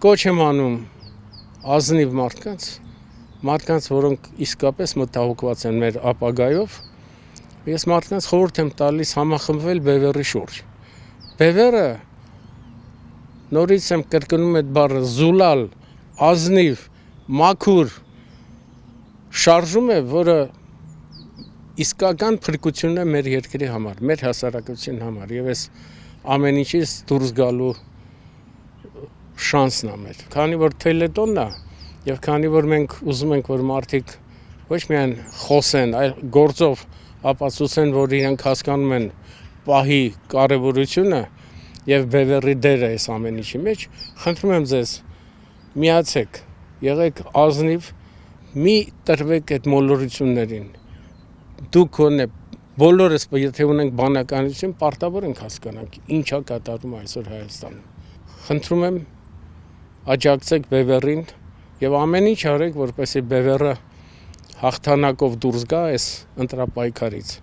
կոչ եմ անում ազնիվ մարդկանց, որոնք իսկապես մտահոգված են մեր ապագայով, ես մարդկանց խորհուրդ եմ տալիս համախմբվել Բևեռի շուրջ։ Բևեռը, նորից եմ կրկնում այդ բառը, զուլալ, ազնիվ, մաքուր շարժում է, որը իսկական փրկություն է մեր երկրի համար, մեր հասարակության համար, եւ այս ամեն ինչից դուրս գալու շանսն է մեր։ Քանի որ թելետոնն է, եւ քանի որ մենք ուզում ենք, որ մարդիկ ոչ միայն խոսեն, այլ գործով ապացուցեն, որ իրենք հասկանում են պահի կարևորությունը եւ Բևեռի դերը այս ամեն ինչի մեջ, խնդրում եմ ձեզ, միացեք, եղեք ազնիվ, մի տրվեք այդ մոլորություններին։ Դուք կոնե բոլորս, եթե ունենք բանականություն, պարտավոր ենք հասկանանք, ինչա կատարում այսօր Հայաստանում։ Խնդրում եմ, աջակցեք Բևեռին եւ ամեն ինչ արեք, որպեսզի Բևեռը հաղթանակով դուրս գա այս ընտրապայքարից։